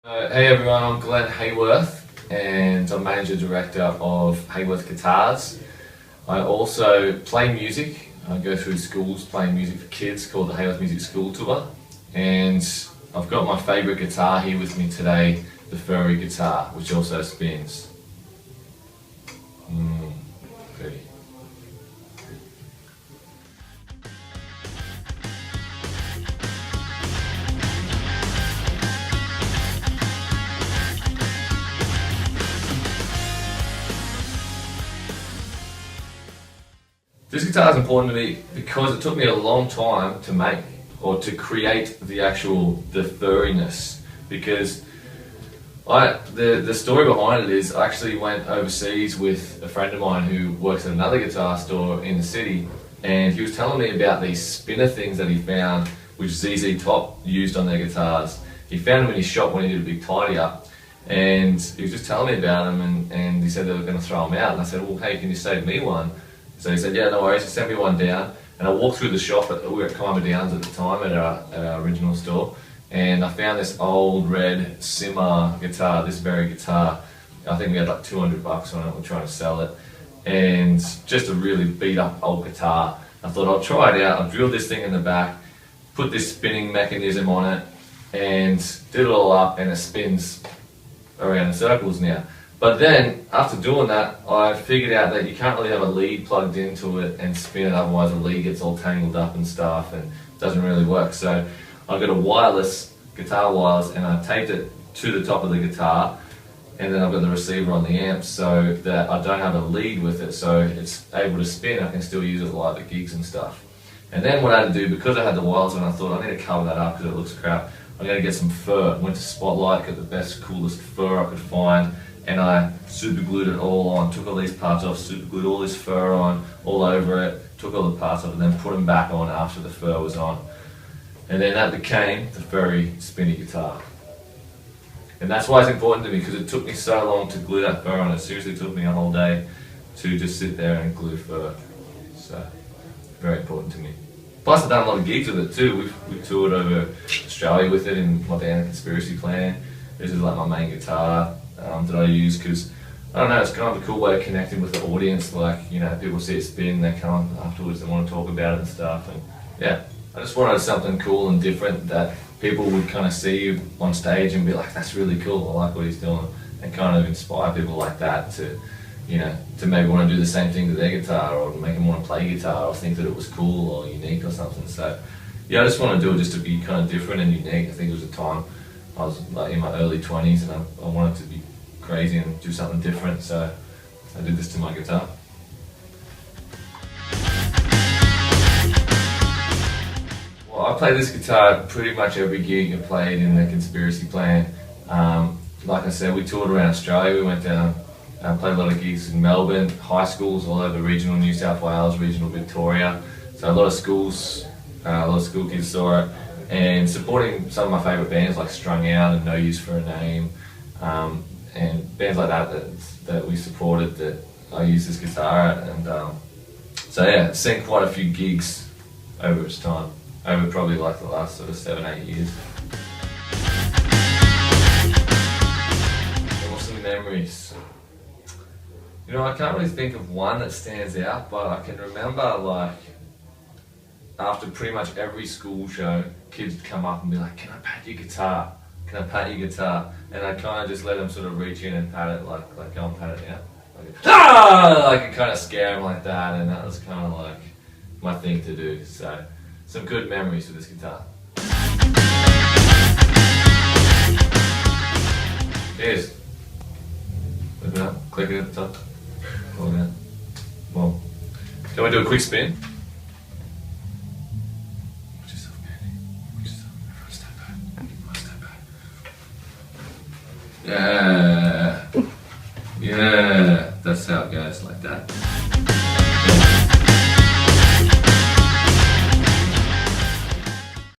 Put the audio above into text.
Hey everyone, I'm Glenn Haworth and I'm Manager Director of Haworth Guitars. I also play music. I go through schools playing music for kids called the Haworth Music School Tour, and I've got my favourite guitar here with me today, the Furry Guitar, which also spins. Pretty. This guitar is important to me because it took me a long time to make or to create the furriness, because the story behind it is I actually went overseas with a friend of mine who works at another guitar store in the city, and he was telling me about these spinner things that he found which ZZ Top used on their guitars. He found them in his shop when he did a big tidy up, and he was just telling me about them, and he said they were going to throw them out, and I said, well, hey, can you save me one? So he said, yeah, no worries, he sent me one down, and I walked through the shop, we were at Kima Downs at the time at our original store, and I found this old red Simmer guitar, this very guitar. I think we had like $200 on it, we're trying to sell it, and just a really beat up old guitar. I thought I'll try it out, I'll drill this thing in the back, put this spinning mechanism on it, and did it all up, and it spins around in circles now. But then, after doing that, I figured out that you can't really have a lead plugged into it and spin it, otherwise the lead gets all tangled up and stuff and doesn't really work. So I got a guitar wireless, and I taped it to the top of the guitar, and then I've got the receiver on the amp so that I don't have a lead with it, so it's able to spin. I can still use it live at gigs and stuff. And then what I had to do, because I had the wireless on, I thought I need to cover that up because it looks crap. I'm going to get some fur. Went to Spotlight, got the best, coolest fur I could find, and I super glued it all on, took all these parts off, super glued all this fur on, all over it, took all the parts off, and then put them back on after the fur was on. And then that became the Furry Spinning Guitar. And that's why it's important to me, because it took me so long to glue that fur on. It seriously took me a whole day to just sit there and glue fur. So, very important to me. Plus I've done a lot of gigs with it too. We've toured over Australia with it in my band Conspiracy Plan. This is like my main guitar that I use because, I don't know, it's kind of a cool way of connecting with the audience. Like, you know, people see it spin, they come afterwards, they want to talk about it and stuff. And yeah, I just wanted something cool and different that people would kind of see you on stage and be like, that's really cool, I like what he's doing, and kind of inspire people like that to, you know, to maybe want to do the same thing to their guitar, or make them want to play guitar, or think that it was cool or unique or something. So yeah, I just want to do it just to be kind of different and unique. I think it was a time I was like in my early 20s, and I wanted to be crazy and do something different, so I did this to my guitar. Well, I play this guitar at pretty much every gig I played in the Conspiracy Plan. Like I said, we toured around Australia. We went down and played a lot of gigs in Melbourne, high schools all over regional New South Wales, regional Victoria. So a lot of schools, a lot of school kids saw it. And supporting some of my favourite bands like Strung Out and No Use for a Name, and bands like that we supported, that I use this guitar at. And so yeah, it's seen quite a few gigs over its time, over probably like the last sort of 7-8 years. Awesome memories. You know, I can't really think of one that stands out, but I can remember, like, after pretty much every school show, kids would come up and be like, can I pat your guitar? Can I pat your guitar? And I'd kind of just let them sort of reach in and pat it, like go and pat it out. Like I kind of scare them like that, and that was kind of like my thing to do. So, some good memories with this guitar. Cheers. Open it up, click it at the top. Hold it down. Well, can we do a quick spin? Watch yourself, Mandy. Watch yourself. Everyone step back. Everyone step back. Yeah. Yeah. That's how it goes, like that.